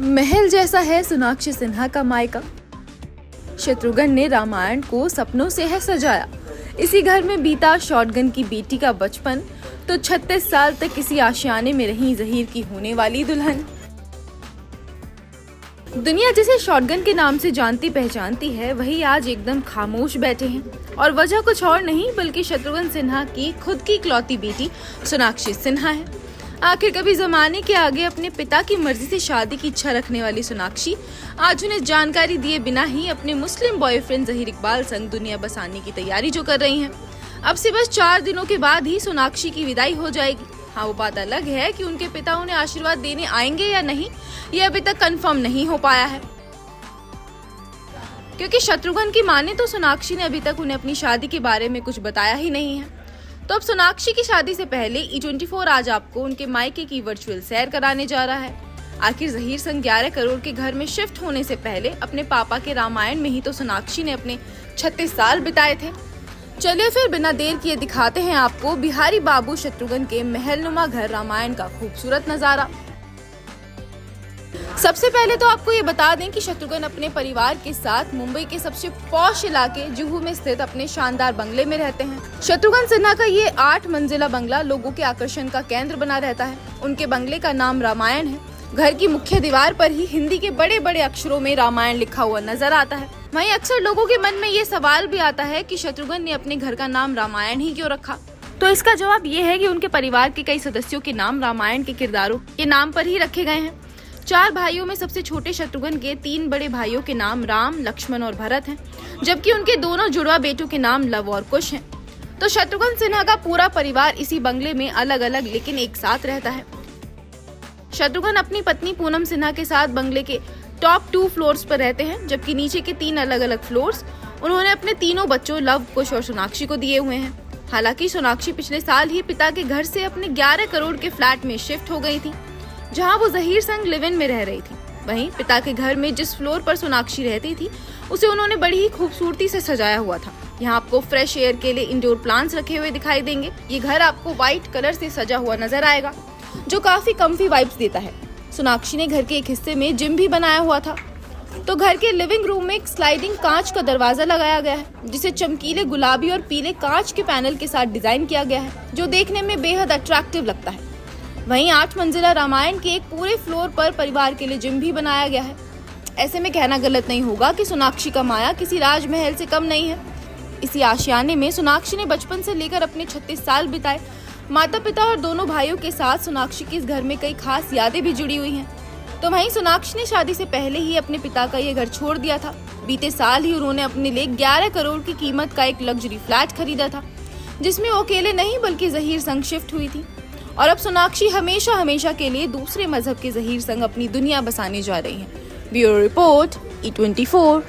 महल जैसा है सोनाक्षी सिन्हा का मायका। शत्रुघ्न ने रामायण को सपनों से है सजाया। इसी घर में बीता शॉटगन की बेटी का बचपन, तो 36 साल तक किसी आशियाने में रही ज़हीर की होने वाली दुल्हन। दुनिया जिसे शॉटगन के नाम से जानती पहचानती है, वही आज एकदम खामोश बैठे हैं। और वजह कुछ और नहीं बल्कि शत्रुघ्न सिन्हा की खुद की इकलौती बेटी सोनाक्षी सिन्हा है। आखिर कभी जमाने के आगे अपने पिता की मर्जी से शादी की इच्छा रखने वाली सोनाक्षी आज उन्हें जानकारी दिए बिना ही अपने मुस्लिम बॉयफ्रेंड ज़हीर इकबाल संग दुनिया बसाने की तैयारी जो कर रही हैं। अब से बस 4 दिनों के बाद ही सोनाक्षी की विदाई हो जाएगी। हाँ, वो बात अलग है कि उनके पिता उन्हें आशीर्वाद देने आएंगे या नहीं, ये अभी तक कंफर्म नहीं हो पाया है। क्योंकि शत्रुघ्न की माने तो सोनाक्षी ने अभी तक उन्हें अपनी शादी के बारे में कुछ बताया ही नहीं है। तो अब सोनाक्षी की शादी से पहले E24 आज आपको उनके मायके की वर्चुअल सैर कराने जा रहा है। आखिर ज़हीर संग 11 करोड़ के घर में शिफ्ट होने से पहले अपने पापा के रामायण में ही तो सोनाक्षी ने अपने 36 साल बिताए थे। चलिए फिर बिना देर किए दिखाते हैं आपको बिहारी बाबू शत्रुघ्न के महलनुमा घर रामायण का खूबसूरत नजारा। सबसे पहले तो आपको ये बता दें कि शत्रुघ्न अपने परिवार के साथ मुंबई के सबसे पॉश इलाके जुहू में स्थित अपने शानदार बंगले में रहते हैं। शत्रुघ्न सिन्हा का ये 8 मंजिला बंगला लोगों के आकर्षण का केंद्र बना रहता है। उनके बंगले का नाम रामायण है। घर की मुख्य दीवार पर ही हिंदी के बड़े बड़े अक्षरों में रामायण लिखा हुआ नजर आता है। वहीं अक्सर लोगों के मन में ये सवाल भी आता है कि शत्रुघ्न ने अपने घर का नाम रामायण ही क्यों रखा। तो इसका जवाब ये है कि उनके परिवार के कई सदस्यों के नाम रामायण के किरदारों के नाम पर ही रखे गए हैं। 4 भाइयों में सबसे छोटे शत्रुघ्न के 3 बड़े भाइयों के नाम राम, लक्ष्मण और भरत हैं, जबकि उनके दोनों जुड़वा बेटों के नाम लव और कुश हैं। तो शत्रुघ्न सिन्हा का पूरा परिवार इसी बंगले में अलग अलग लेकिन एक साथ रहता है। शत्रुघ्न अपनी पत्नी पूनम सिन्हा के साथ बंगले के टॉप 2 फ्लोर्स पर रहते हैं, जबकि नीचे के 3 अलग अलग फ्लोर्स उन्होंने अपने तीनों बच्चों लव, कुश और सोनाक्षी को दिए हुए हैं। हालांकि सोनाक्षी पिछले साल ही पिता के घर से अपने 11 करोड़ के फ्लैट में शिफ्ट हो गई थी, जहां वो ज़हीर संग लिव इन में रह रही थी। वहीं पिता के घर में जिस फ्लोर पर सोनाक्षी रहती थी उसे उन्होंने बड़ी ही खूबसूरती से सजाया हुआ था। यहाँ आपको फ्रेश एयर के लिए इंडोर प्लांट्स रखे हुए दिखाई देंगे। ये घर आपको व्हाइट कलर से सजा हुआ नजर आएगा, जो काफी कम्फी वाइब्स देता है। सोनाक्षी ने घर के एक हिस्से में जिम भी बनाया हुआ था। तो घर के लिविंग रूम में एक स्लाइडिंग कांच का दरवाजा लगाया गया है, जिसे चमकीले गुलाबी और पीले कांच के पैनल के साथ डिजाइन किया गया है, जो देखने में बेहद अट्रैक्टिव लगता है। वहीं 8 मंजिला रामायण के एक पूरे फ्लोर पर परिवार के लिए जिम भी बनाया गया है। ऐसे में कहना गलत नहीं होगा कि सोनाक्षी का माया किसी राजमहल से कम नहीं है। इसी आशियाने में सोनाक्षी ने बचपन से लेकर अपने 36 साल बिताए। माता पिता और दोनों भाइयों के साथ सोनाक्षी की इस घर में कई खास यादें भी जुड़ी हुई हैं। तो वहीं सोनाक्षी ने शादी से पहले ही अपने पिता का ये घर छोड़ दिया था। बीते साल ही उन्होंने अपने लिए 11 करोड़ की कीमत का एक लग्जरी फ्लैट खरीदा था, जिसमें वो अकेले नहीं बल्कि ज़हीर संग शिफ्ट हुई थी। और अब सोनाक्षी हमेशा हमेशा के लिए दूसरे मजहब के ज़हीर संग अपनी दुनिया बसाने जा रही हैं। Bureau report E24।